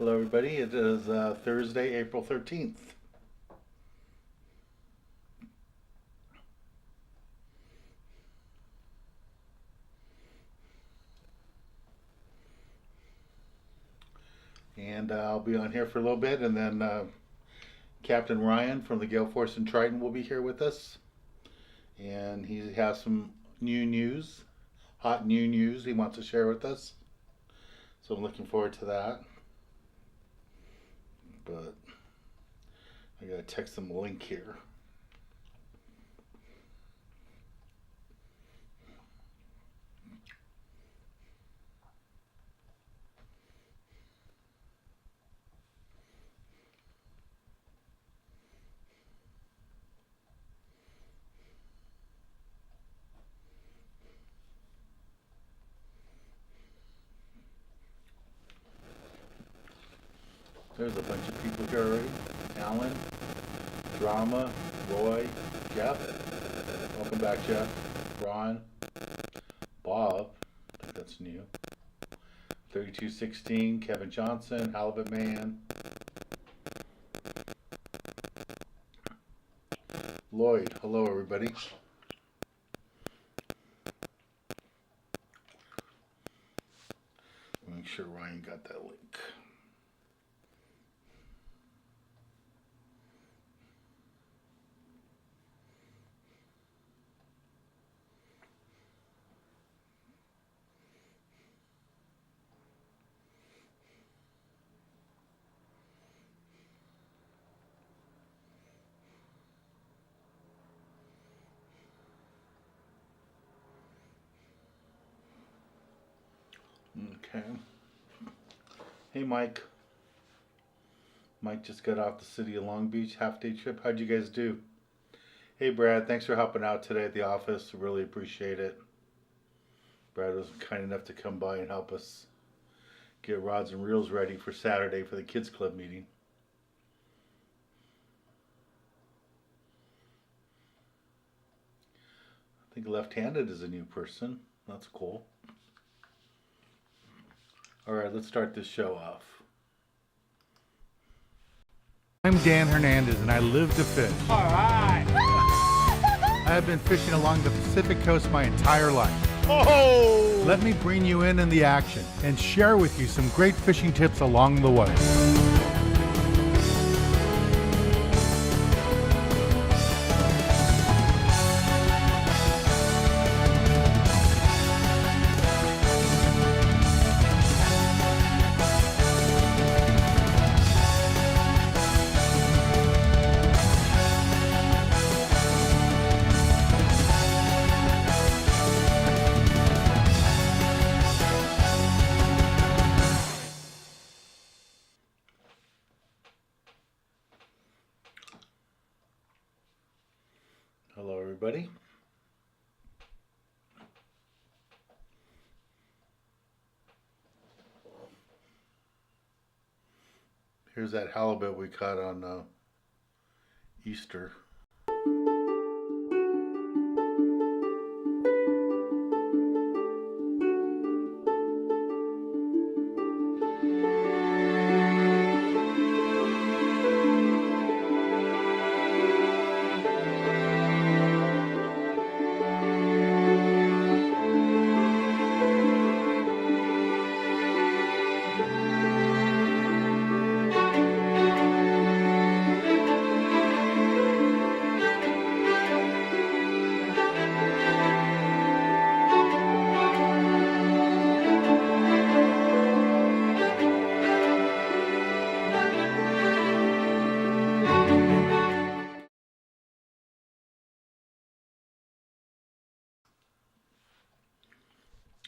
Hello, everybody. It is Thursday, April 13th. And I'll be on here for a little bit, and then Captain Ryan from the Gale Force and Triton will be here with us. And he has some new news, hot new news he wants to share with us. So I'm looking forward to that. But I gotta text him a link here. There's a bunch of people here already. Alan, Drama, Roy, Jeff. Welcome back, Jeff. Ron, Bob. I think that's new. 3216, Kevin Johnson, Halibut Man. Lloyd, hello everybody. Make sure Ryan got that link. Okay. Hey, Mike. Mike just got off the city of Long Beach half-day trip. How'd you guys do? Hey, Brad. Thanks for helping out today at the office. Really appreciate it. Brad was kind enough to come by and help us get rods and reels ready for Saturday for the kids club meeting. I think left-handed is a new person. That's cool. All right, let's start this show off. I'm Dan Hernandez and I live to fish. All right. I have been fishing along the Pacific coast my entire life. Oh! Let me bring you in the action and share with you some great fishing tips along the way. Hello, everybody. Here's that halibut we caught on Easter.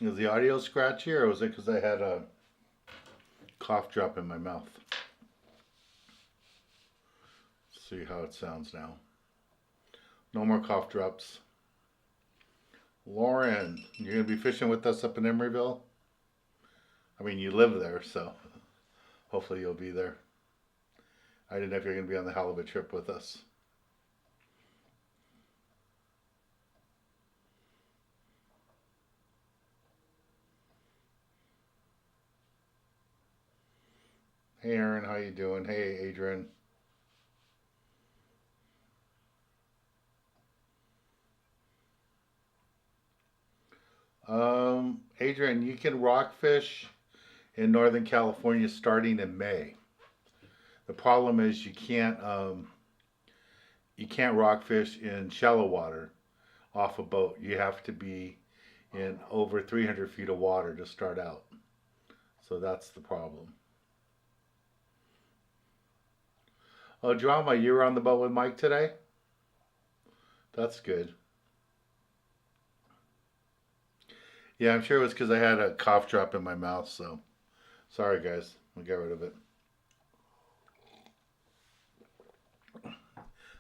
Is the audio scratchy, or was it because I had a cough drop in my mouth? See how it sounds now. No more cough drops. Lauren, you're going to be fishing with us up in Emeryville? I mean, you live there, so hopefully you'll be there. I didn't know if you're going to be on the halibut trip with us. Hey Aaron, how you doing? Hey Adrian. Adrian, you can rockfish in Northern California starting in May. The problem is you can't rockfish in shallow water off a boat. You have to be in over 300 feet of water to start out. So that's the problem. Oh, Drama, you were on the boat with Mike today? That's good. Yeah, I'm sure it was because I had a cough drop in my mouth, so sorry guys. We'll get rid of it.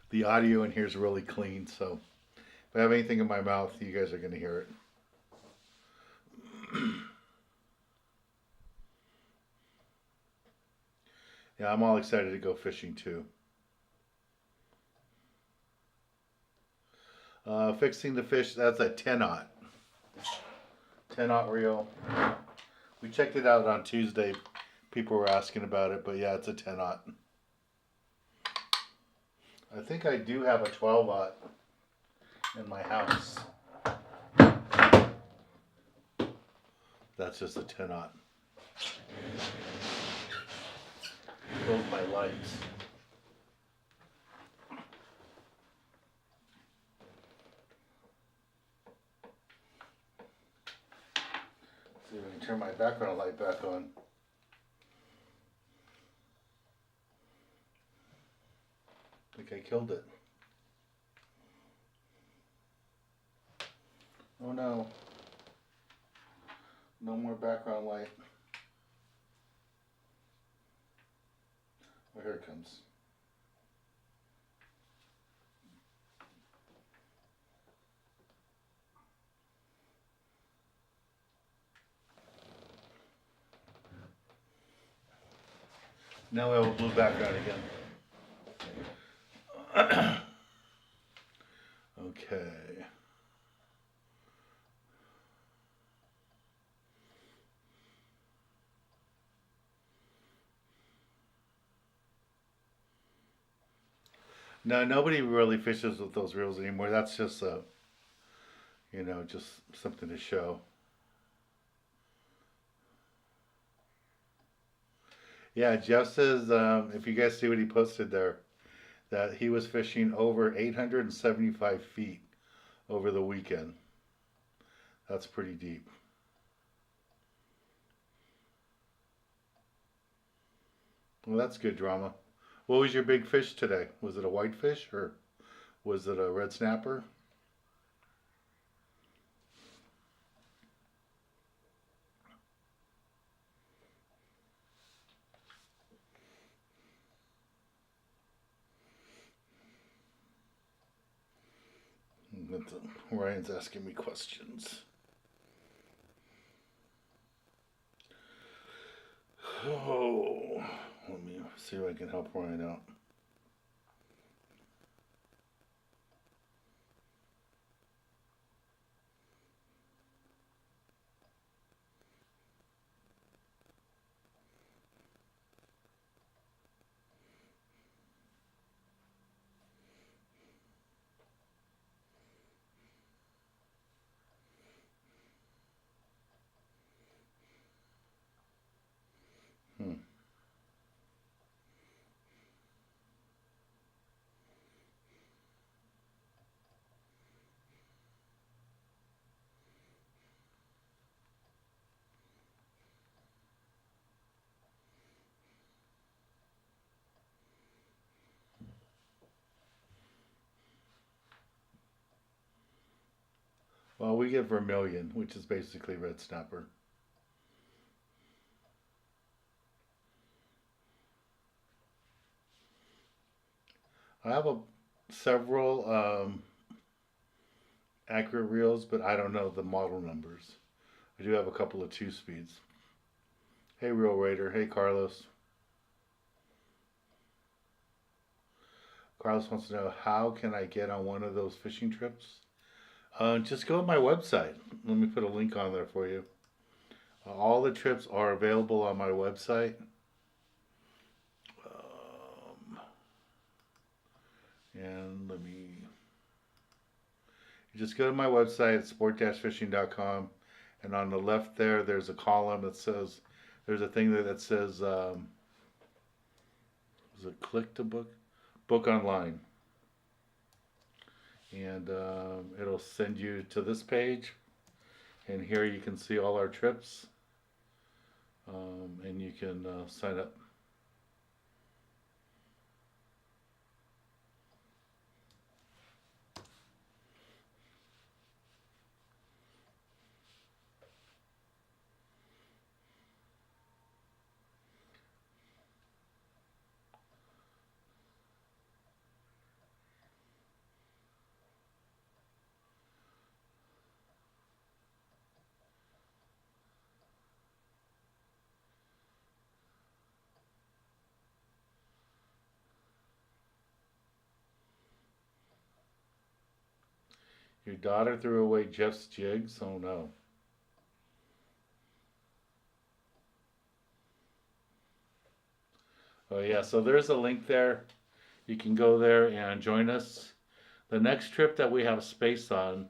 The audio in here is really clean, so if I have anything in my mouth, you guys are going to hear it. Yeah, I'm all excited to go fishing too. Fixing the fish, that's a 10-aught. 10-aught reel. We checked it out on Tuesday. People were asking about it, but yeah, it's a 10-aught. I think I do have a 12-aught in my house. That's just a 10-aught. Close my lights. See if I can turn my background light back on. I think I killed it. Oh no. No more background light. Oh, here it comes. Now I have a blue background again. Okay. No, nobody really fishes with those reels anymore. That's just just something to show. Yeah, Jeff says if you guys see what he posted there, that he was fishing over 875 feet over the weekend. That's pretty deep. Well, that's good drama. What was your big fish today? Was it a whitefish or was it a red snapper? Ryan's asking me questions. Oh, let me see if I can help Ryan out. Hmm. Well, we get vermilion, which is basically red snapper. I have several accurate reels, but I don't know the model numbers. I do have a couple of 2-speeds. Hey, Reel Raider. Hey, Carlos. Carlos wants to know, how can I get on one of those fishing trips? Just go to my website. Let me put a link on there for you. All the trips are available on my website. And you just go to my website, sport-fishing.com, and on the left there, there's a column that says, there's a thing that says, is it click to book? Book online. And it'll send you to this page. And here you can see all our trips. And you can sign up. Your daughter threw away Jeff's jigs? Oh no. Oh yeah, so there's a link there. You can go there and join us. The next trip that we have space on,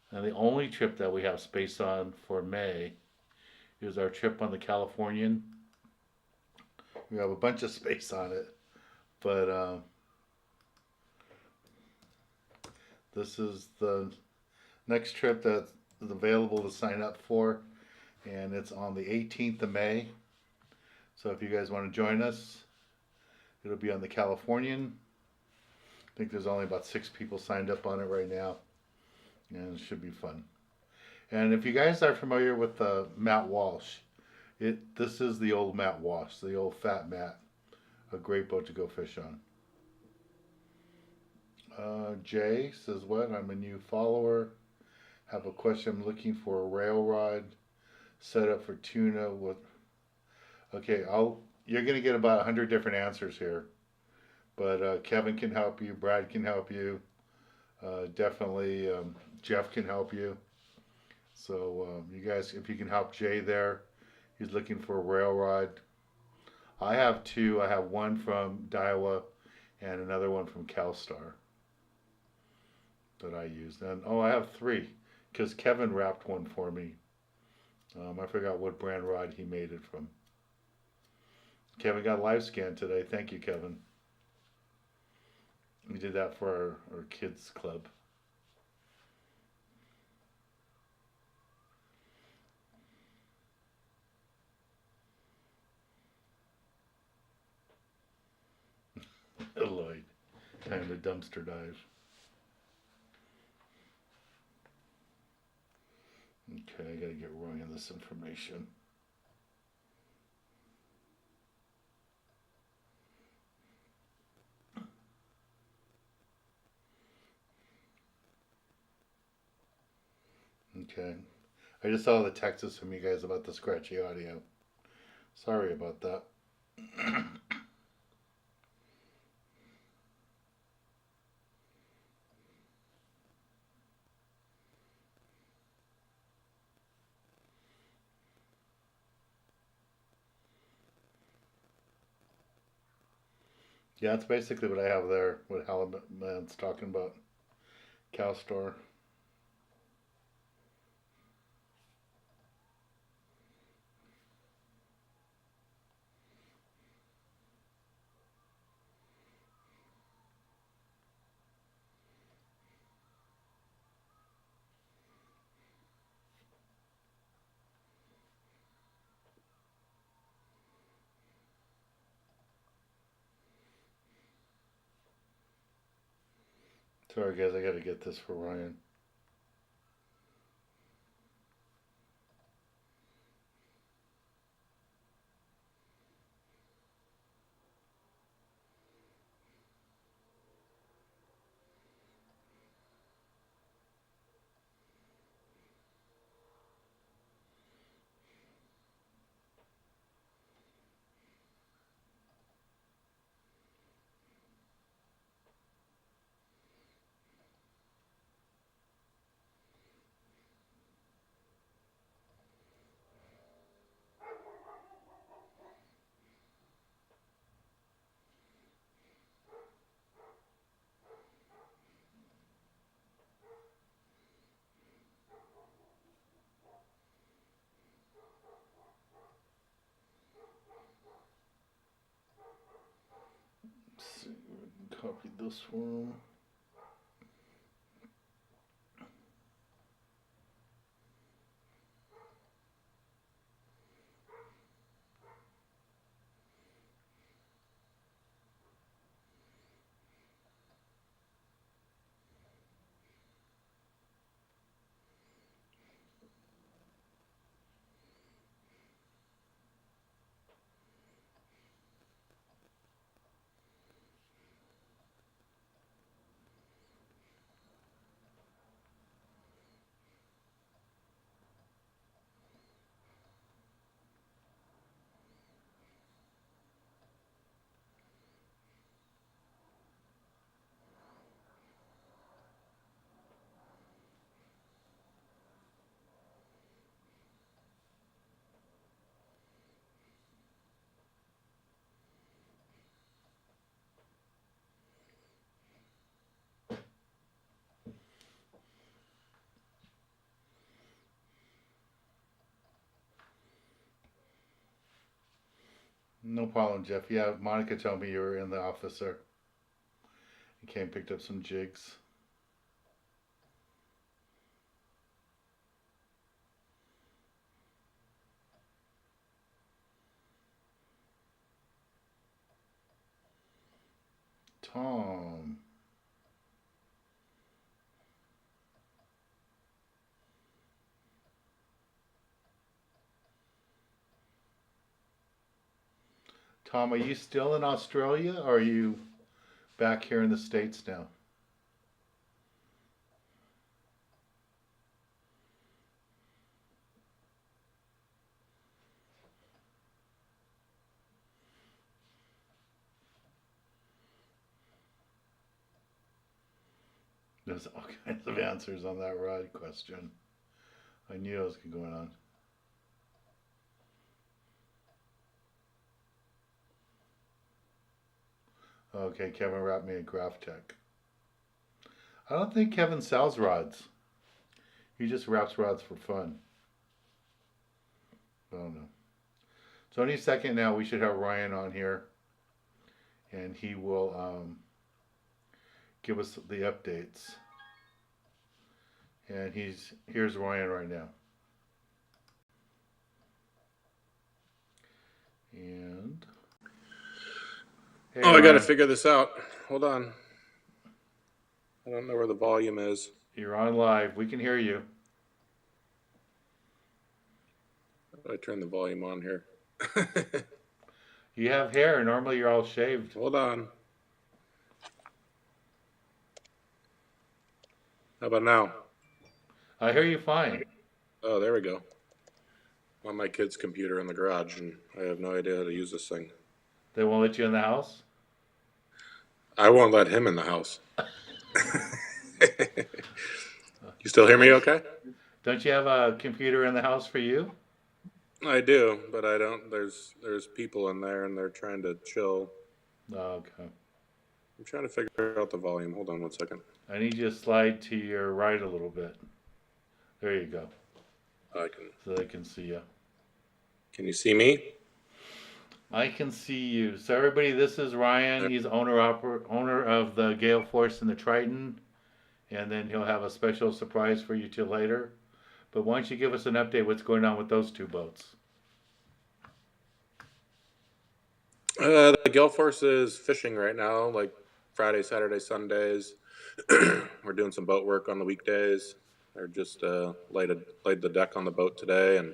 and the only trip that we have space on for May, is our trip on the Californian. We have a bunch of space on it, but this is the next trip that is available to sign up for, and it's on the 18th of May. So if you guys want to join us, it'll be on the Californian. I think there's only about 6 people signed up on it right now, and it should be fun. And if you guys are familiar with Matt Walsh, this is the old Matt Walsh, the old fat Matt, a great boat to go fish on. Jay says, what? I'm a new follower. Have a question. I'm looking for a rail rod set up for tuna. Okay, you're going to get about 100 different answers here. But Kevin can help you. Brad can help you. Definitely Jeff can help you. So you guys, if you can help Jay there, he's looking for a rail rod. I have 2. I have one from Daiwa and another one from CalStar that I used. And I have 3 because Kevin wrapped one for me. I forgot what brand rod he made it from. Kevin got live scan today. Thank you, Kevin. We did that for our kids club. Lloyd, time to dumpster dive. Okay, I gotta get rolling on this information. Okay, I just saw the texts from you guys about the scratchy audio. Sorry about that. Yeah, that's basically what I have there, what Halibut's talking about. CalStar. Sorry guys, I gotta get this for Ryan. Copy this one. No problem, Jeff. Yeah, Monica told me you were in the office, sir. You came and picked up some jigs. Tom. Tom, are you still in Australia or are you back here in the States now? There's all kinds of answers on that rod question. I knew it was going on. Okay, Kevin wrapped me a Graph Tech. I don't think Kevin sells rods. He just wraps rods for fun. I don't know. So any second now we should have Ryan on here, and he will give us the updates. And here's Ryan right now. And hey, I got to figure this out. Hold on. I don't know where the volume is. You're on live. We can hear you. How do I turn the volume on here? You have hair. Normally you're all shaved. Hold on. How about now? I hear you fine. Oh, there we go. I'm on my kid's computer in the garage, and I have no idea how to use this thing. They won't let you in the house? I won't let him in the house. You still hear me okay? Don't you have a computer in the house for you? I do, but I don't. There's people in there, and they're trying to chill. Okay. I'm trying to figure out the volume. Hold on one second. I need you to slide to your right a little bit. There you go. I can. So they can see you. Can you see me? I can see you. So everybody, this is Ryan. He's owner of the Gale Force and the Triton. And then he'll have a special surprise for you till later. But why don't you give us an update what's going on with those two boats? The Gale Force is fishing right now, like Friday, Saturday, Sundays. We're doing some boat work on the weekdays. They're just laid the deck on the boat today, and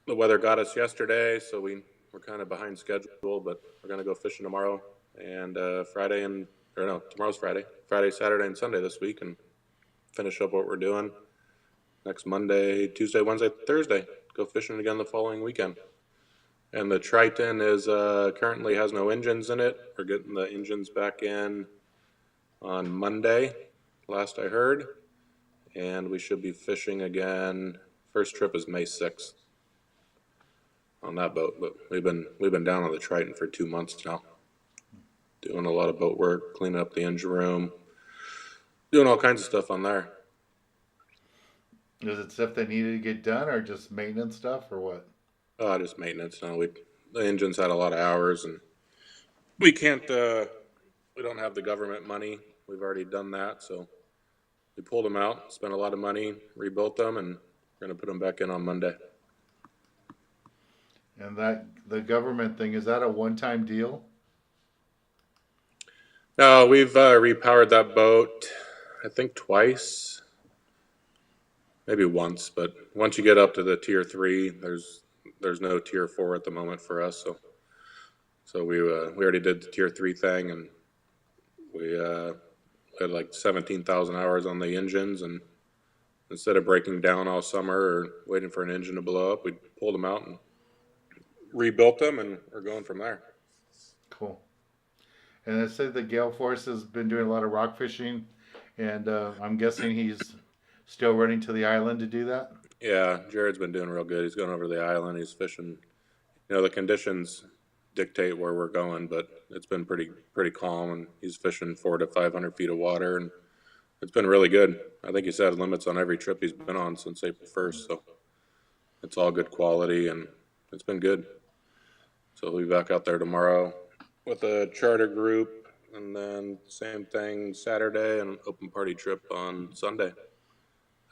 the weather got us yesterday, so we're kind of behind schedule, but we're going to go fishing tomorrow and tomorrow's Friday, Saturday, and Sunday this week, and finish up what we're doing next Monday, Tuesday, Wednesday, Thursday. Go fishing again the following weekend. And the Triton is currently has no engines in it. We're getting the engines back in on Monday, last I heard, and we should be fishing again. First trip is May 6th on that boat, but we've been down on the Triton for 2 months now, doing a lot of boat work, cleaning up the engine room, doing all kinds of stuff on there. Is it stuff that needed to get done, or just maintenance stuff, or what? Just maintenance. No, the engines had a lot of hours, and we can't we don't have the government money. We've already done that, so we pulled them out, spent a lot of money, rebuilt them, and we're going to put them back in on Monday. And that the government thing, is that a one-time deal? No, we've repowered that boat, I think twice, maybe once. But once you get up to the tier 3, there's no tier 4 at the moment for us. So we already did the tier 3 thing, and we had like 17,000 hours on the engines, and instead of breaking down all summer or waiting for an engine to blow up, we pulled them out and rebuilt them, and we're going from there. Cool. And it said the Gale Force has been doing a lot of rock fishing, and I'm guessing he's still running to the island to do that? Yeah, Jared's been doing real good. He's going over to the island. He's fishing. The conditions dictate where we're going, but it's been pretty calm, and he's fishing 400 to 500 feet of water, and it's been really good. I think he's had limits on every trip he's been on since April 1st, so it's all good quality, and it's been good. So we'll be back out there tomorrow with a charter group, and then same thing Saturday, and an open party trip on Sunday.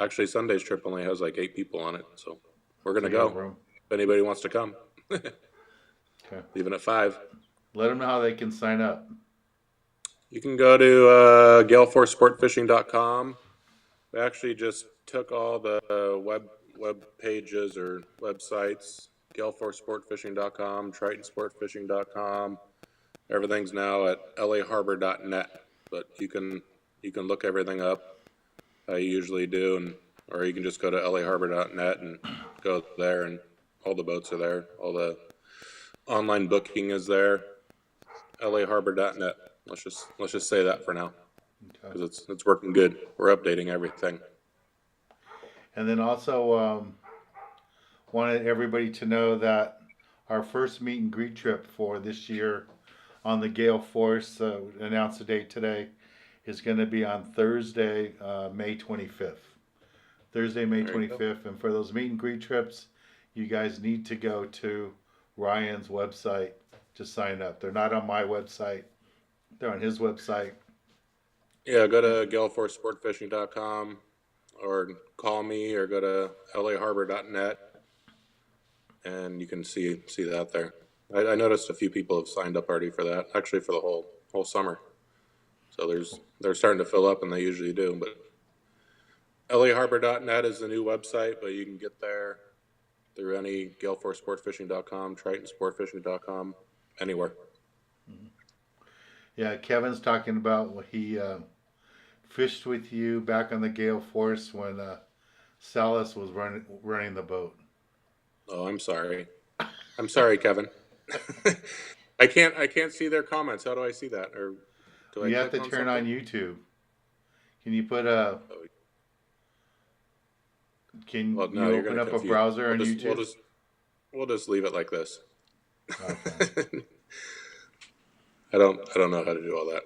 Actually, Sunday's trip only has like 8 people on it, so we're going to go. If anybody wants to come. Okay. Leaving at 5. Let them know how they can sign up. You can go to Gale Force sport-fishing.com. We actually just took all the web pages or websites, Gale Force sport-fishing.com, Triton sport-fishing.com. Everything's now at laharbor.net, but you can look everything up. I usually do, or you can just go to laharbor.net and go there, and all the boats are there. All the online booking is there. laharbor.net. Let's just say that for now, because it's working good. We're updating everything. And then also wanted everybody to know that our first meet and greet trip for this year on the Gale Force, announced the date today, is going to be on Thursday, May 25th. Thursday, May 25th. And for those meet and greet trips, you guys need to go to Ryan's website to sign up. They're not on my website. They're on his website. Yeah, go to galeforcesportfishing.com or call me or go to laharbor.net, and you can see that there. I noticed a few people have signed up already for that, actually for the whole summer. So they're starting to fill up, and they usually do. But laharbor.net is the new website, but you can get there through any galeforcesportfishing.com, tritonsportfishing.com, anywhere. Mm-hmm. Yeah, Kevin's talking about he fished with you back on the Gale Force when Salas was running the boat. Oh, I'm sorry. I'm sorry, Kevin. I can't see their comments. How do I see that? Or do you I have to turn on YouTube. Can you put a? Can you open up a browser on YouTube? We'll just leave it like this. Okay. I don't know how to do all that.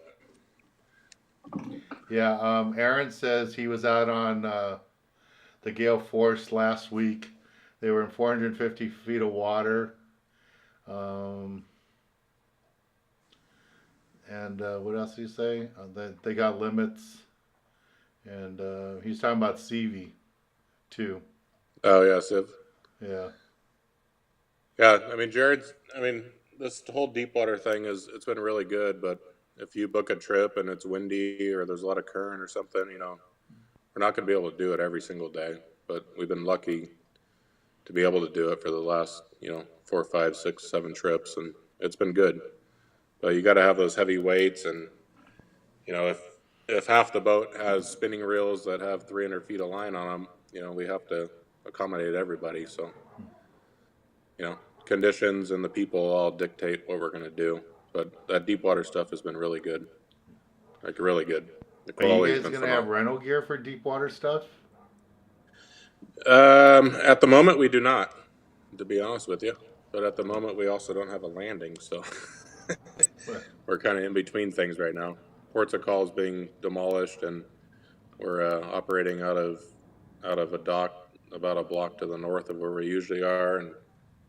Yeah, Aaron says he was out on the Gale Force last week. They were in 450 feet of water. And what else did he say? That they got limits. And he's talking about CV too. Oh, yeah, Civ. Yeah. Yeah, this whole deep water thing it's been really good, but if you book a trip and it's windy or there's a lot of current or something, we're not going to be able to do it every single day. But we've been lucky to be able to do it for the last, 4, 5, 6, 7 trips, and it's been good. But you got to have those heavy weights, and if half the boat has spinning reels that have 300 feet of line on them, we have to accommodate everybody. So, conditions and the people all dictate what we're going to do. But that deep water stuff has been really good, like really good. Are you guys going to have rental gear for deep water stuff? At the moment, we do not, to be honest with you. But at the moment, we also don't have a landing, so we're kind of in between things right now. Ports of Call is being demolished, and we're operating out of a dock about a block to the north of where we usually are, and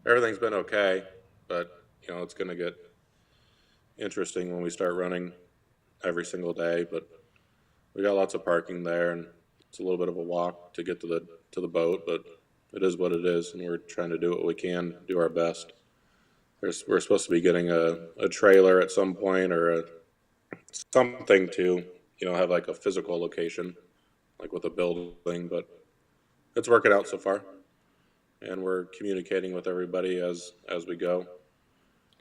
everything's been okay. But it's going to get interesting when we start running every single day, but we got lots of parking there, and it's a little bit of a walk to get to the boat, but it is what it is, and we're trying to do what we can, do our best. We're supposed to be getting a trailer at some point, or something to, have like a physical location, like with a building, but it's working out so far, and we're communicating with everybody as we go,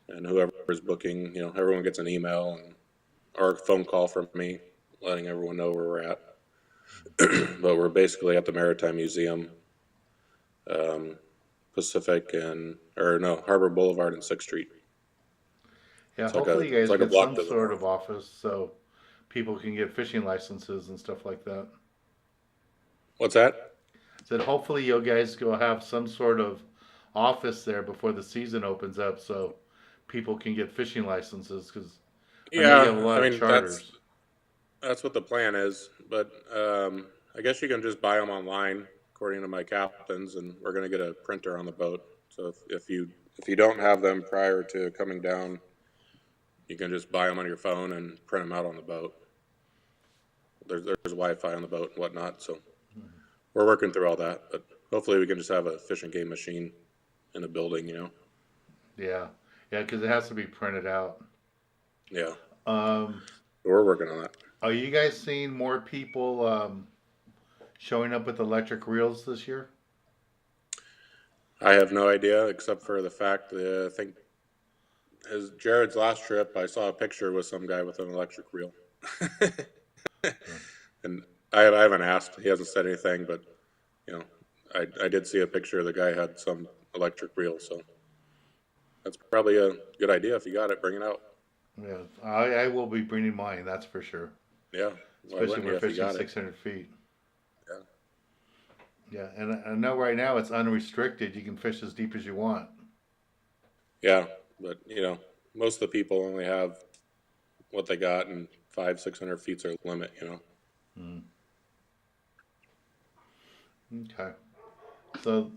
and whoever's booking, everyone gets an email or a phone call from me, letting everyone know where we're at. But we're basically at the Maritime Museum, Pacific Harbor Boulevard and 6th Street. Yeah, It's hopefully you it's guys like a get block some to the sort north. of office so people can get fishing licenses and stuff like that. What's that? Said hopefully you guys go have some sort of office there before the season opens up so people can get fishing licenses because I know you Yeah, have a lot I of mean charters. that's what the plan is, but I guess you can just buy them online, according to my captains, and we're going to get a printer on the boat. So if you don't have them prior to coming down, you can just buy them on your phone and print them out on the boat. There's Wi-Fi on the boat and whatnot, so we're working through all that. But hopefully we can just have a fishing game machine in a building. Yeah, yeah, because it has to be printed out. Yeah, Um, we're working on that. are you guys seeing more people showing up with electric reels this year? I have no idea, except for the fact that I think Jared's last trip, I saw a picture with some guy with an electric reel. And I haven't asked. He hasn't said anything, but you know, I did see a picture. The guy had some electric reel, so that's probably a good idea. If you got it, bring it out. Yeah, I will be bringing mine. That's for sure. Yeah, why Especially if wouldn't you we're if you fishing got it? 600 feet. Yeah, Yeah, and I know right now it's unrestricted. You can fish as deep as you want. yeah, but most of the people only have what they got, and 500-600 feet's their limit. Hmm. Okay. So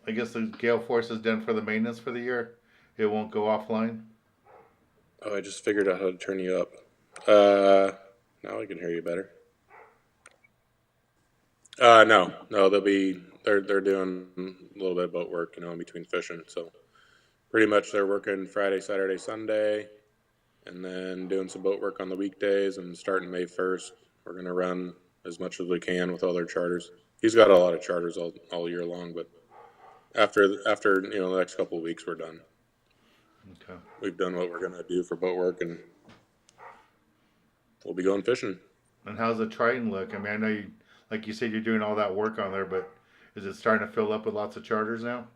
I guess the Gale Force is done for the maintenance for the year. It won't go offline. Oh, I just figured out how to turn you up. Uh, Now I can hear you better. No, they're doing a little bit of boat work, in between fishing. So pretty much they're working Friday, Saturday, Sunday, and then doing some boat work on the weekdays. And starting May 1st, we're gonna run as much as we can with all their charters. He's got a lot of charters all year long, but after the next couple of weeks, we're done. Okay. We've done what we're gonna do for boat work, and we'll be going fishing. And how's the Triton look? I mean, I know you, like you said, you're doing all that work on there, but is it starting to fill up with lots of charters now?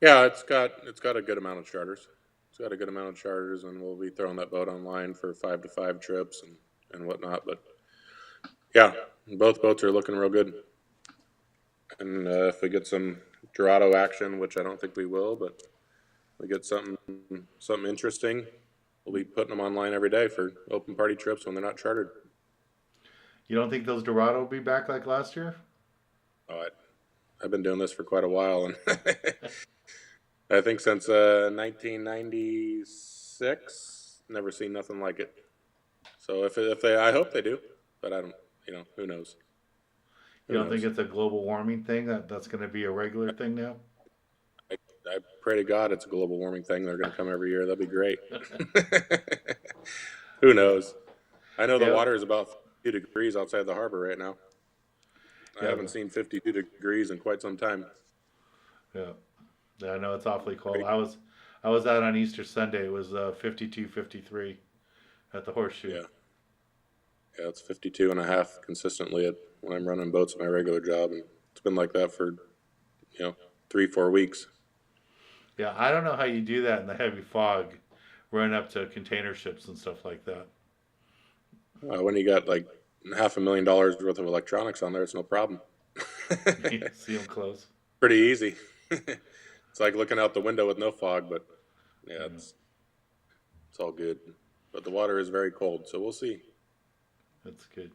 Yeah, it's got a good amount of charters. It's got a good amount of charters, and we'll be throwing that boat online for 5-to-5 trips and whatnot. But yeah, both boats are looking real good. And if we get some Dorado action, which I don't think we will, but we get something interesting, we'll be putting them online every day for open party trips when they're not chartered. You don't think those Dorado will be back like last year? Oh, I've been doing this for quite a while, and I think since 1996, never seen nothing like it. So if they, I hope they do, but I don't. Who knows? You Who don't think knows? it's a global warming thing that's going to be a regular thing now? I pray to God it's a global warming thing. They're going to come every year. That'd be great. Who Yeah. knows? I know the Yeah. water is about 52 degrees outside the harbor right now. I Yeah. haven't seen 52 degrees in quite some time. Yeah. Yeah. I know it's awfully cold. Great. I was out on Easter Sunday. It was 52, 53 at the Horseshoe. Yeah. Yeah, it's 52 and a half consistently when I'm running boats at my regular job. And it's been like that for, 3-4 weeks. Yeah. I don't know how you do that in the heavy fog, running up to container ships and stuff like that. When you got like $500,000 worth of electronics on there, it's no problem. You see them close. Pretty easy. It's like looking out the window with no fog, but yeah, Yeah. it's all good. But the water is very cold, so we'll see. That's good.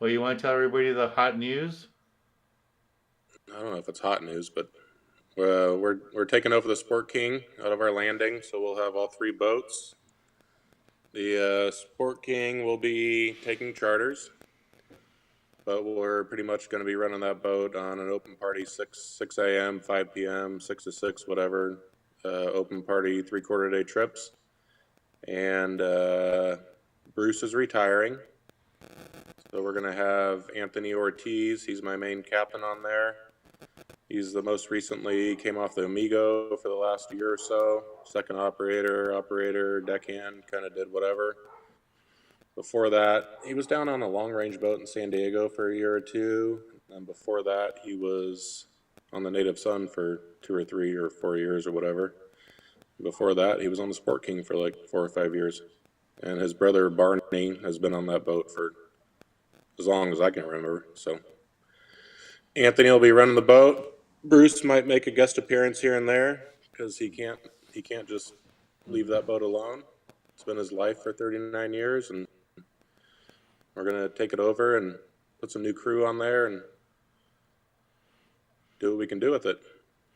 Well, you want to tell everybody the hot news? I don't know if it's hot news, but we're taking over the Sport King out of our landing, so we'll have all 3 boats The Sport King will be taking charters, but we're pretty much going to be running that boat on an open party 6 a.m., 5 p.m., 6 to 6, whatever. Open party 3/4 day trips. And Bruce is retiring. So we're going to have Anthony Ortiz. He's my main captain on there. He's the most recently came off the Amigo for the last year or so. Second operator, deckhand, kind of did whatever. Before that, he was down on a long-range boat in San Diego for a year or two. And before that, he was on the Native Son for 2 or 3 or 4 years or whatever. Before that, he was on the Sport King for like 4 or 5 years. And his brother, Barney, has been on that boat for as long as I can remember. So Anthony will be running the boat. Bruce might make a guest appearance here and there because he can't just leave that boat alone. It's been his life for 39 years, and we're going to take it over and put some new crew on there and do what we can do with it.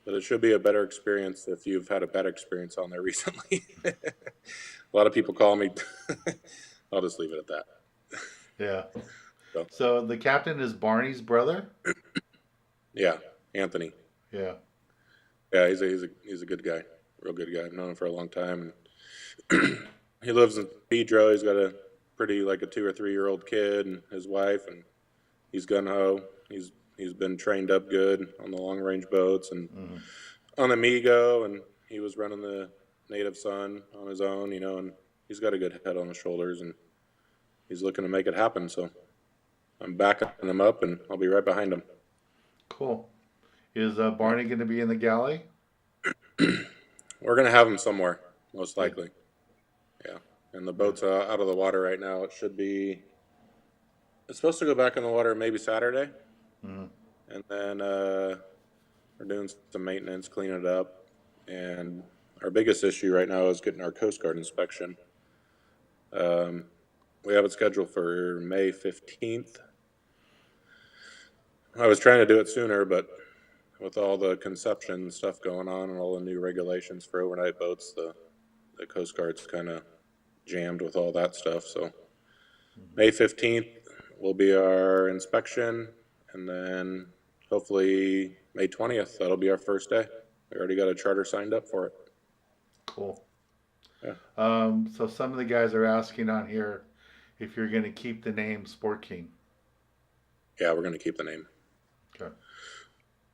But it should be a better experience if you've had a bad experience on there recently. A lot of people call me. I'll just leave it at that. Yeah. So the captain is Barney's brother? Yeah, Anthony. Yeah. Yeah, he's a good guy, real good guy. I've known him for a long time. And he lives in Pedro. He's got a pretty like a 2 or 3 year old kid and his wife, and he's gun ho. He's been trained up good on the long range boats and on Amigo, and he was running the Native Son on his own, and he's got a good head on his shoulders, and he's looking to make it happen. So I'm backing him up, and I'll be right behind him. Cool. Is Barney going to be in the galley? We're going to have him somewhere, most likely. Yeah. And the boat's out of the water right now. It's supposed to go back in the water maybe Saturday. Mm-hmm. And then we're doing some maintenance, cleaning it up. And our biggest issue right now is getting our Coast Guard inspection. We have it scheduled for May 15th. I was trying to do it sooner, but with all the conception stuff going on and all the new regulations for overnight boats, the Coast Guard's kind of jammed with all that stuff. So May 15th will be our inspection, and then hopefully May 20th, that'll be our first day. We already got a charter signed up for it. Cool. Yeah. So some of the guys are asking on here if you're going to keep the name Sport King. Yeah, we're going to keep the name. Okay.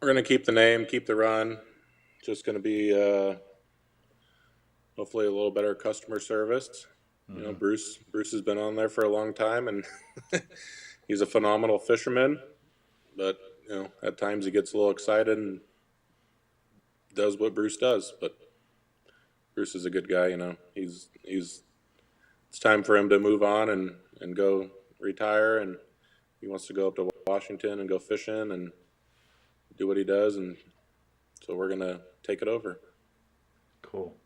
We're going to keep the name, keep the run. Just going to be hopefully a little better customer service. Mm-hmm. Bruce has been on there for a long time, and he's a phenomenal fisherman. But at times he gets a little excited and does what Bruce does. But Bruce is a good guy. He's it's time for him to move on and go retire, and he wants to go up to Washington and go fishing and do what he does, and so we're gonna take it over. Cool.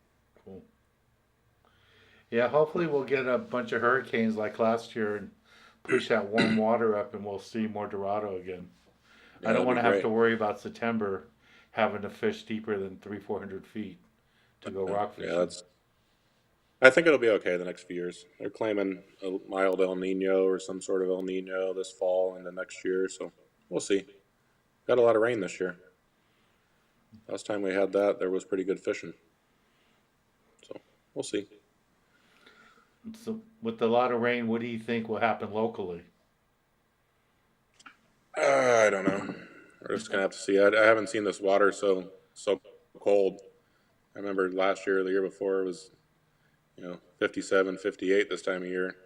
Yeah, hopefully we'll get a bunch of hurricanes like last year and push that warm water up, and we'll see more Dorado again. Yeah, I don't want to that'd be have to great. worry about September having to fish deeper than 300-400 feet to go rock fishing. Yeah, I think it'll be okay the next few years. They're claiming a mild El Nino or some sort of El Nino this fall and the next year, so we'll see. Got a lot of rain this year. Last time we had that, there was pretty good fishing. So we'll see. So with a lot of rain, what do you think will happen locally? I don't know. We're just gonna have to see. I haven't seen this water so cold. I remember last year or the year before it was, 57, 58 this time of year.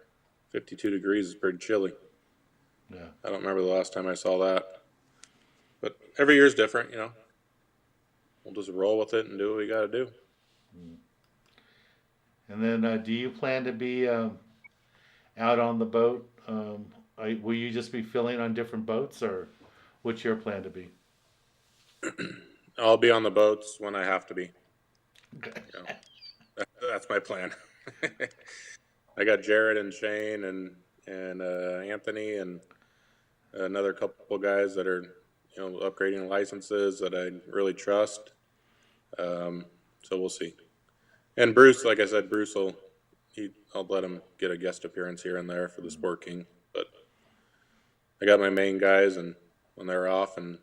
52 degrees is pretty chilly. Yeah. I don't remember the last time I saw that. But every year is different, We'll just roll with it and do what we got to do. And then do you plan to be out on the boat? Will you just be filling on different boats, or what's your plan to be? I'll be on the boats when I have to be. Okay. That's my plan. I got Jared and Shane and Anthony and another couple guys that are upgrading licenses that I really trust. So we'll see. And Bruce, like I said, Bruce will I'll let him get a guest appearance here and there for the Sport King. But I got my main guys, and when they're off and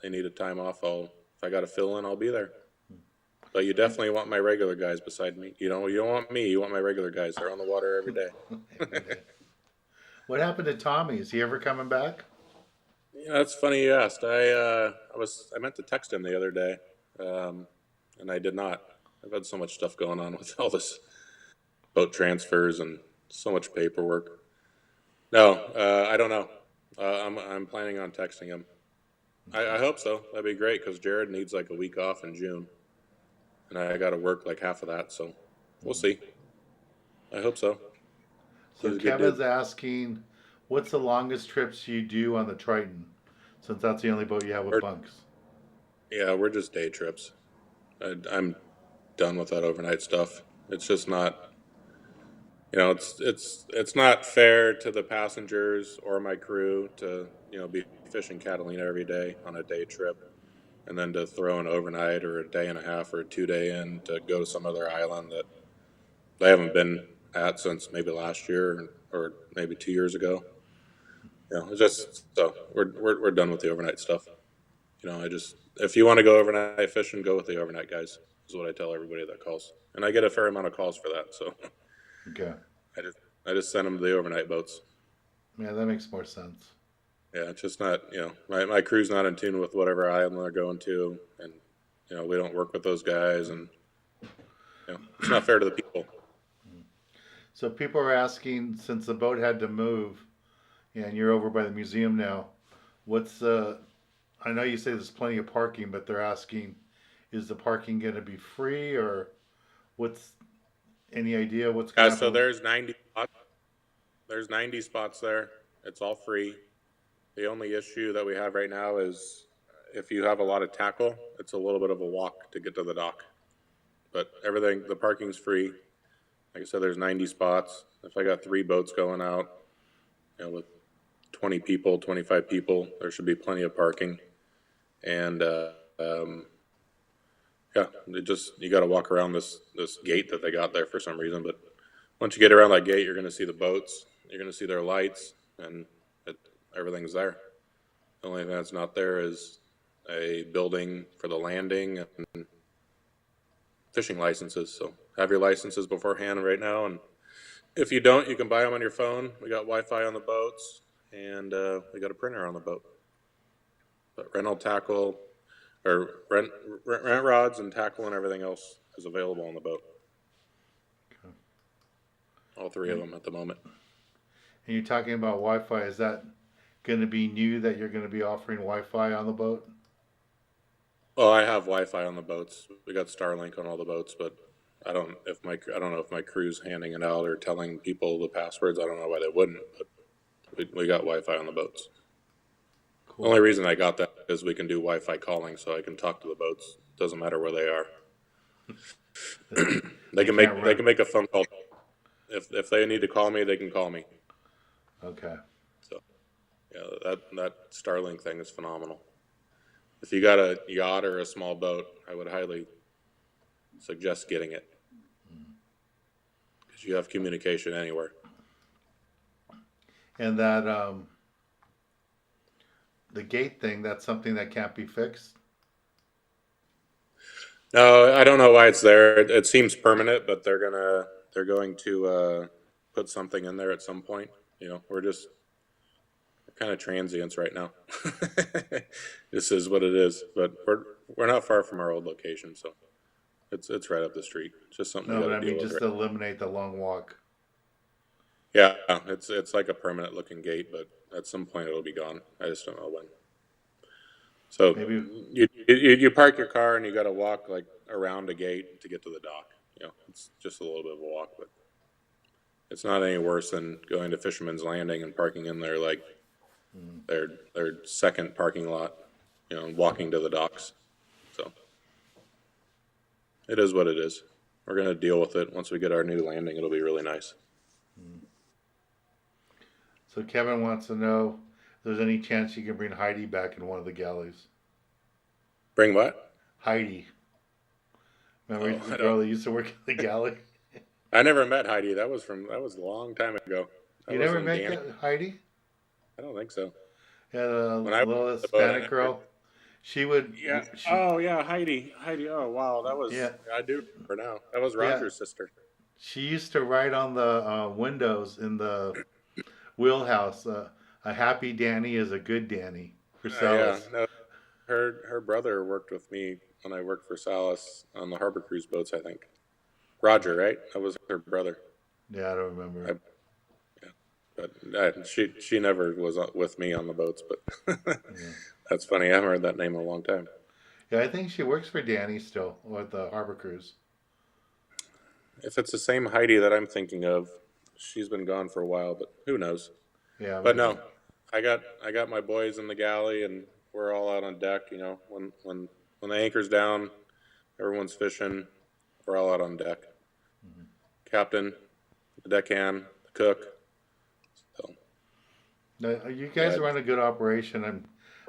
they need a time off, if I got to fill in, I'll be there. But you definitely want my regular guys beside me. You don't want me. You want my regular guys. They're on the water every day. Every day. What happened to Tommy? Is he ever coming back? Yeah, that's funny you asked. I meant to text him the other day, and I did not. I've had so much stuff going on with all this boat transfers and so much paperwork. No, I don't know. I'm planning on texting him. I hope so. That'd be great because Jared needs like a week off in June, and I got to work like half of that. So we'll see. I hope so. So Kevin's asking, what's the longest trips you do on the Triton? Since that's the only boat you have with bunks. Yeah, we're just day trips. I'm done with that overnight stuff. It's just not, it's not fair to the passengers or my crew to be fishing Catalina every day on a day trip, and then to throw an overnight or a day and a half or a 2-day in to go to some other island that they haven't been at since maybe last year or maybe 2 years ago. It's just so we're done with the overnight stuff. If you want to go overnight fishing, go with the overnight guys. Is what I tell everybody that calls, and I get a fair amount of calls for that. So, okay, I just send them to the overnight boats. Yeah, that makes more sense. Yeah, it's just not my crew's not in tune with whatever island they're going to, and we don't work with those guys, and it's not fair to the people. So people are asking, since the boat had to move, and you're over by the museum now, what's I know you say there's plenty of parking, but they're asking, is the parking going to be free, or what's any idea what's going to happen? So there's 90 spots. There's 90 spots there. It's all free. The only issue that we have right now is if you have a lot of tackle, it's a little bit of a walk to get to the dock. But the parking's free. Like I said, there's 90 spots. If I got 3 boats going out, with 20 people, 25 people, there should be plenty of parking. And you got to walk around this gate that they got there for some reason. But once you get around that gate, you're going to see the boats, you're going to see their lights, and everything's there. The only thing that's not there is a building for the landing and fishing licenses. So have your licenses beforehand right now, and if you don't, you can buy them on your phone. We got Wi-Fi on the boats, and we got a printer on the boat. But rental tackle, or rent rods and tackle and everything else is available on the boat. Okay. All 3 of them at the moment. And you're talking about Wi-Fi. Is that going to be new that you're going to be offering Wi-Fi on the boat? Well, I have Wi-Fi on the boats. We got Starlink on all the boats, but I don't know if my crew's handing it out or telling people the passwords. I don't know why they wouldn't, but we got Wi-Fi on the boats. Cool. The only reason I got that is we can do Wi-Fi calling, so I can talk to the boats. Doesn't matter where they are. They can make a phone call. If they need to call me, they can call me. Okay. So, yeah, that Starlink thing is phenomenal. If you got a yacht or a small boat, I would highly suggest getting it, because you have communication anywhere. And that the gate thing, that's something that can't be fixed? No, I don't know why it's there. It seems permanent, but they're going to put something in there at some point. We're kind of transients right now. This is what it is, but we're not far from our old location, so it's right up the street. It's just something. No, but I mean, just to eliminate the long walk. Yeah, it's like a permanent looking gate, but at some point it'll be gone. I just don't know when. So maybe you park your car and you got to walk like around a gate to get to the dock. It's just a little bit of a walk, but it's not any worse than going to Fisherman's Landing and parking in their their second parking lot, walking to the docks. So it is what it is. We're going to deal with it. Once we get our new landing, it'll be really nice. So Kevin wants to know if there's any chance you can bring Heidi back in one of the galleys. Bring what? Heidi. Remember the girl that used to work at the galley? I never met Heidi. That was a long time ago. That You was never in met Danny. Heidi? I don't think so. Yeah, the When I was little on the boat, I Hispanic never. girl. She would. Yeah. She. Oh yeah, Heidi. Heidi. Oh wow, that Yeah. was. I do remember now. That was Yeah. Roger's sister. She used to write on the windows in the wheelhouse. A happy Danny is a good Danny for Yeah. Salas. No, her brother worked with me when I worked for Salas on the Harbor Cruise boats. I think Roger, right? That was her brother. Yeah, I don't remember. I, yeah. But she never was with me on the boats. But Yeah. that's funny. I haven't heard that name in a long time. Yeah, I think she works for Danny still with the Harbor Cruise. If it's the same Heidi that I'm thinking of, she's been gone for a while. But who knows? Yeah, But maybe. no, I got my boys in the galley, and we're all out on deck. You know, when the anchor's down, everyone's fishing. We're all out on deck. Mhm. Captain, the deckhand, the cook. So Now, you yeah, guys run a good operation. I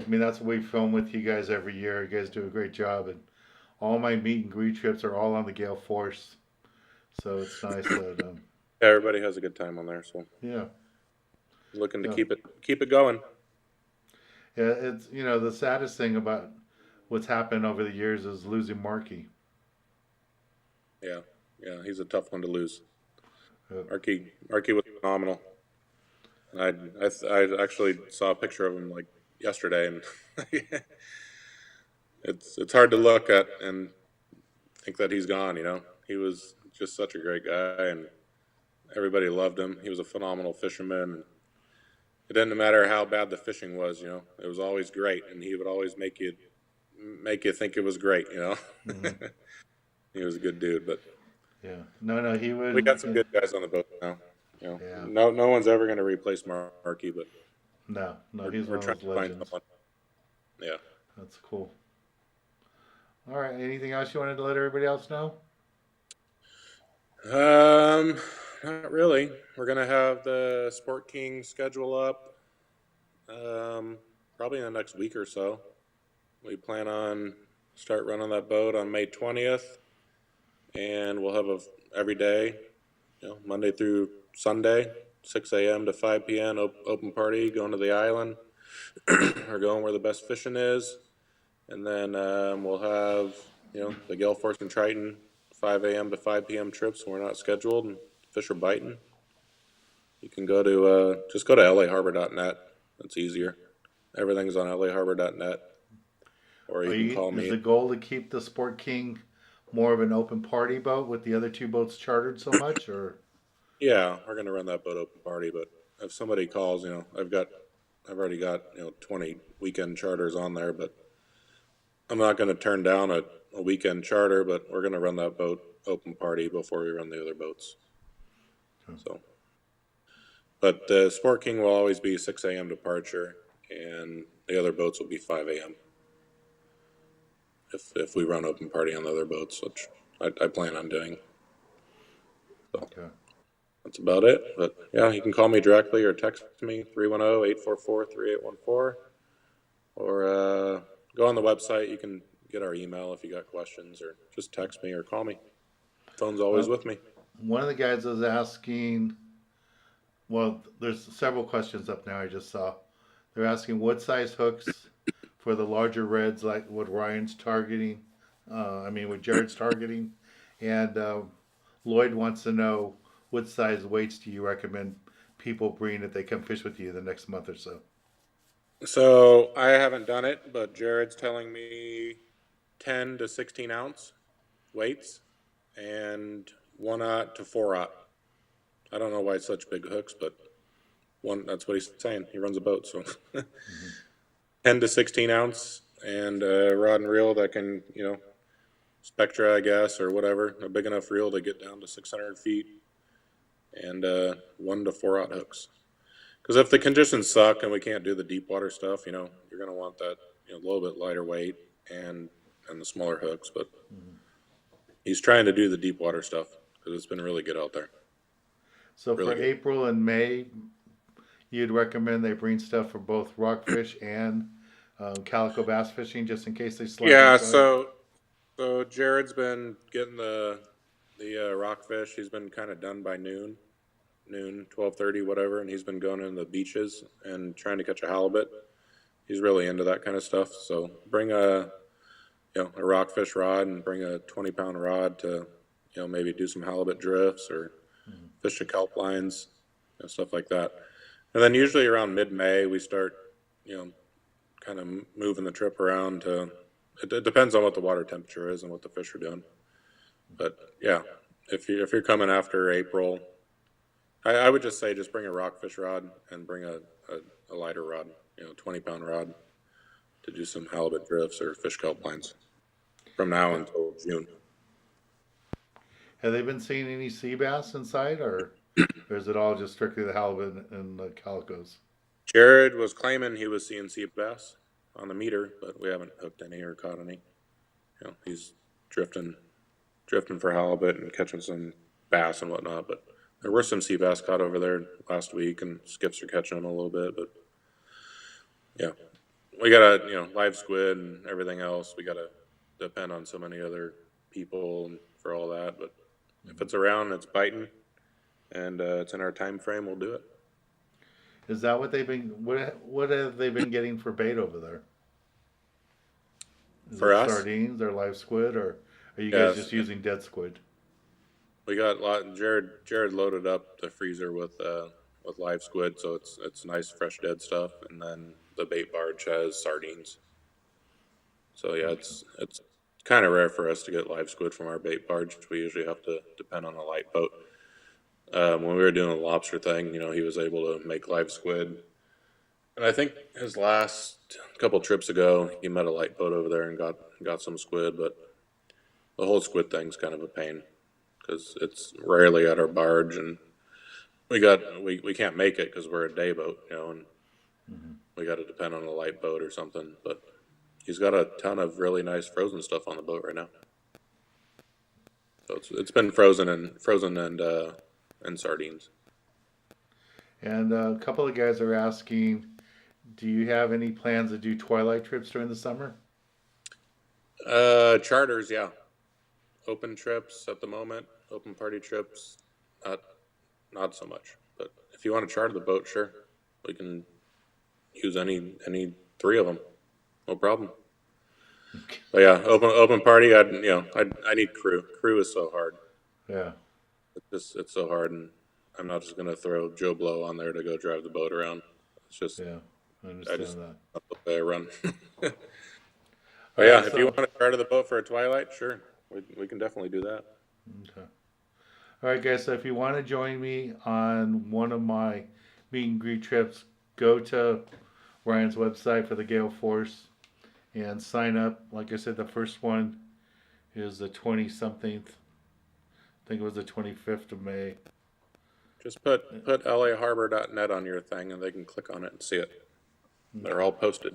mean, that's what we film with you guys every year. You guys do a great job, and all my meet and greet trips are all on the Gale Force. So it's nice that, everybody has a good time on there. So yeah, looking to yeah, keep it going. yeah. It's the saddest thing about what's happened over the years is losing Marky. Yeah, yeah. He's a tough one to lose. Uh, Marky was phenomenal. And I actually saw a picture of him like yesterday, and it's hard to look at and think that he's gone. You know, he was just such a great guy, and everybody loved him. He was a phenomenal fisherman. It didn't matter how bad the fishing was. You know, it was always great, and he would always make you think it was great. You know, mhm. he was a good dude. But Yeah, no, he we would. got some good guys on the boat now. You know, Yeah, no one's ever going to replace Marky, but no, we're he's we're one of trying those to find legends. someone. Yeah. That's cool. All right, anything else you wanted to let everybody else know? Um, Not really. We're gonna have the Sport King schedule up, um, probably in the next week or so. We plan on start running that boat on May 20th, and we'll have every day, Monday through Sunday, 6 a.m. to 5 p.m. Open party, going to the island or going where the best fishing is, and then we'll have the Gale Force and Triton, 5 a.m. to 5 p.m. trips when we're not scheduled, and fish are biting. You can just go to laharbor.net. That's easier. Everything's on laharbor.net, or you can call Is me. the goal to keep the Sport King more of an open party boat with the other two boats chartered so much, or? Yeah, we're gonna run that boat open party, but if somebody calls, I've already got 20 weekend charters on there, but I'm not gonna turn down a weekend charter, but we're gonna run that boat open party before we run the other boats. So, but the Sport King will always be 6 a.m. departure, and the other boats will be 5 a.m. If we run open party on the other boats, which I plan on doing. So Okay. that's about it. But yeah, you can call me directly or text me 310-844-3814, or go on the website. You can get our email if you got questions, or just text me or call me. Phone's always Uh, with me. One of the guys was asking. Well, there's several questions up now. I just saw. They're asking what size hooks for the larger reds, like what Ryan's targeting. What Jared's targeting, and Lloyd wants to know what size weights do you recommend people bring if they come fish with you the next month or so. So I haven't done it, but Jared's telling me 10 to 16 ounce weights and 1/0 to 4/0. I don't know why it's such big hooks, but that's what he's saying. He runs a boat, so Mm-hmm. 10 to 16 ounce and a rod and reel that can, Spectra, I guess, or whatever, a big enough reel to get down to 600 feet, and 1 to 4/0 hooks. Because if the conditions suck and we can't do the deep water stuff, you're going to want that a little bit lighter weight and the smaller hooks. But Mm-hmm. he's trying to do the deep water stuff because it's been really good out there. So Really for good. April and May, you'd recommend they bring stuff for both rockfish and calico bass fishing, just in case they slide Yeah. inside. So Jared's been getting the The rockfish, he's been kind of done by noon, 12:30, whatever, and he's been going in the beaches and trying to catch a halibut. He's really into that kind of stuff. So bring a rockfish rod and bring a 20-pound rod to maybe do some halibut drifts or fish the kelp lines, stuff like that. And then usually around mid-May we start kind of moving the trip around to. It depends on what the water temperature is and what the fish are doing. But yeah, if you're coming after April, I would just say just bring a rockfish rod and bring a lighter rod, 20-pound rod to do some halibut drifts or fish kelp lines from now until June. Have they been seeing any sea bass inside, or is it all just strictly the halibut and the calicos? Jared was claiming he was seeing sea bass on the meter, but we haven't hooked any or caught any. He's drifting for halibut and catching some bass and whatnot, but there were some sea bass caught over there last week, and skiffs are catching them a little bit. But yeah, we gotta live squid and everything else. We gotta depend on so many other people and for all that. But if it's around, it's biting, and it's in our time frame, we'll do it. Is that what they've been? What have they been getting for bait over there? Is For it us, sardines or live squid, or are you guys just using dead squid? we got a lot. Jared loaded up the freezer with live squid, so it's nice fresh dead stuff, and then the bait barge has sardines. So yeah, it's kind of rare for us to get live squid from our bait barge. We usually have to depend on a light boat. When we were doing the lobster thing, he was able to make live squid. And I think his last couple trips ago, he met a light boat over there and got some squid. But the whole squid thing's kind of a pain because it's rarely at our barge, and we can't make it because we're a day boat, and we got to depend on a light boat or something. But he's got a ton of really nice frozen stuff on the boat right now. So it's been frozen and sardines. And a couple of guys are asking, do you have any plans to do twilight trips during the summer? Charters, yeah. Open trips at the moment. Open party trips, not so much. But if you want to charter the boat, sure, we can use any three of them, no problem. But yeah, open party. I need crew. Crew is so hard. Yeah. It's so hard, and I'm not just gonna throw Joe Blow on there to go drive the boat around. It's just Yeah, I understand that. not the way I run. But yeah, if you want to charter the boat for a twilight, sure, we can definitely do that. Okay. All right, guys. So if you want to join me on one of my meet and greet trips, go to Ryan's website for the Gale Force and sign up. Like I said, the first one is the 20-something. I think it was the 25th of May. Just put laharbor.net on your thing, and they can click on it and see it. They're all posted.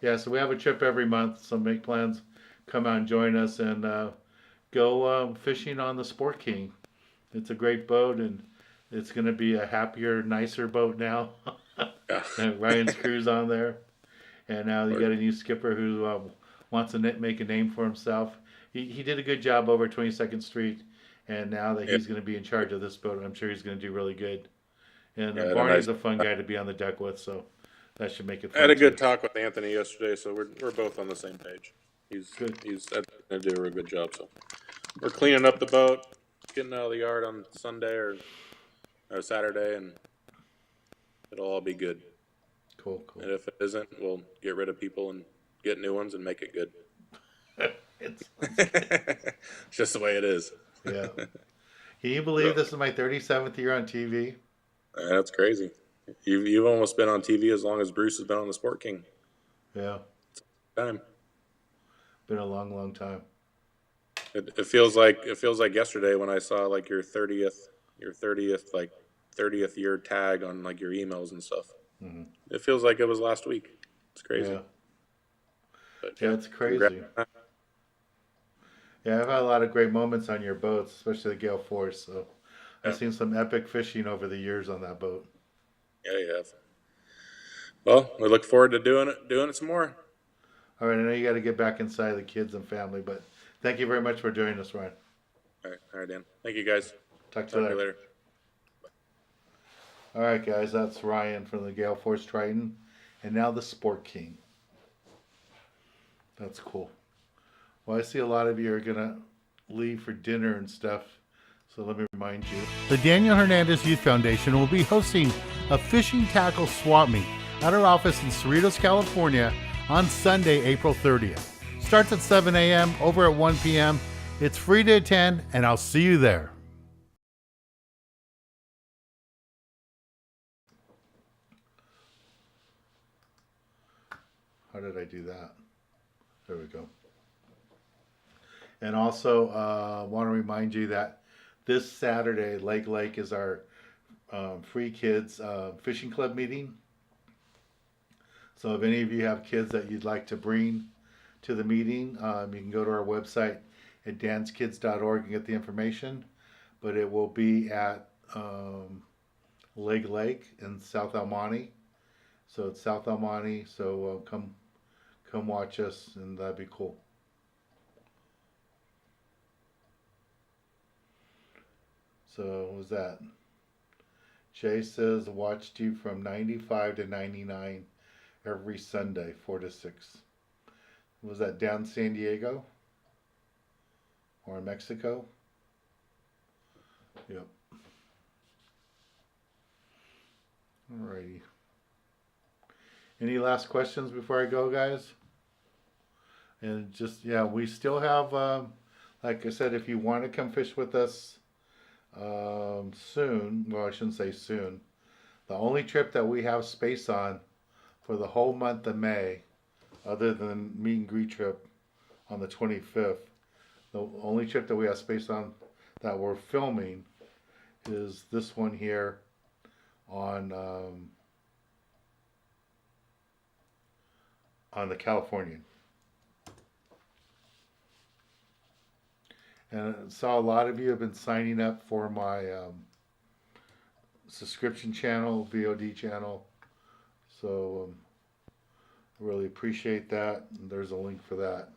Yeah, so we have a trip every month. So make plans, come out and join us, and go fishing on the Sport King. It's a great boat, and it's going to be a happier, nicer boat now. Ryan's crew's on there, and now you got a new skipper who wants to make a name for himself. He did a good job over 22nd Street, and now that he's going to be in charge of this boat, I'm sure he's going to do really good. And Barney's a fun guy to be on the deck with, so that should make it fun. I had a good talk with Anthony yesterday, so we're both on the same page. He's Good. He's going to do a real good job. So we're cleaning up the boat, getting out of the yard on Sunday or Saturday, and it'll all be good. Cool. And if it isn't, we'll get rid of people and get new ones and make it good. It's just the way it is. Yeah. Can you believe this is my 37th year on TV? That's crazy. You've almost been on TV as long as Bruce has been on the Sport King. Yeah. Time. Been a long, long time. It feels like yesterday when I saw like your 30th year tag on like your emails and stuff. Mm-hmm. It feels like it was last week. It's crazy. Yeah. But, Yeah, it's crazy. Yeah, I've had a lot of great moments on your boats, especially the Gale Force. So I've seen some epic fishing over the years on that boat. Yeah, you have. Well, we look forward to doing it some more. All right, I know you got to get back inside the kids and family, but thank you very much for doing this, Ryan. All right, Dan. Thank you, guys. Talk to Talk you to you later. later. All right, guys, that's Ryan from the Gale Force Triton, and now the Sport King. That's cool. Well, I see a lot of you are gonna leave for dinner and stuff, so let me remind you. The Daniel Hernandez Youth Foundation will be hosting a fishing tackle swap meet at our office in Cerritos, California on Sunday, April 30th. Starts at 7 a.m., over at 1 p.m. It's free to attend, and I'll see you there. How did I do that? There we go. And also, want to remind you that this Saturday, Lake is our free kids fishing club meeting. So if any of you have kids that you'd like to bring to the meeting, you can go to our website at danskids.org and get the information. But it will be at Lake in South El Monte. So it's South El Monte. So come watch us, and that'd be cool. So what was that? Jay says watched you from 95 to 99 every Sunday, 4 to 6. Was that down San Diego? Or in Mexico? Yep. Alrighty. Any last questions before I go, guys? And just, yeah, we still have, like I said, if you want to come fish with us soon, well, I shouldn't say soon, the only trip that we have space on for the whole month of May, other than meet and greet trip on the 25th, the only trip that we have space on that we're filming is this one here on the Californian. And I saw a lot of you have been signing up for my subscription channel, VOD channel. So I really appreciate that. And there's a link for that.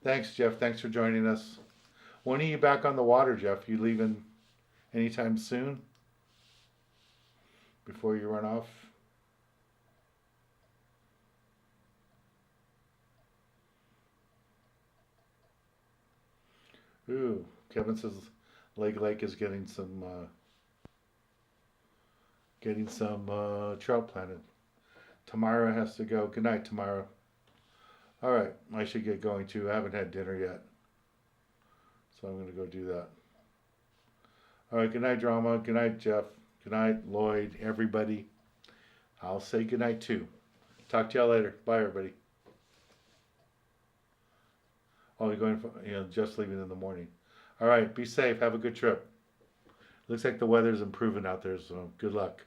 Thanks, Jeff. Thanks for joining us. When are you back on the water, Jeff? You leaving anytime soon? Before you run off? Ooh, Kevin says Lake is getting some trout planted. Tamara has to go. Good night, Tamara. All right, I should get going too. I haven't had dinner yet, so I'm going to go do that. All right, good night, Drama. Good night, Jeff. Good night, Lloyd. Everybody. I'll say good night too. Talk to y'all later. Bye, everybody. Oh, you're going for, just leaving in the morning. All right, be safe. Have a good trip. Looks like the weather's improving out there, so good luck.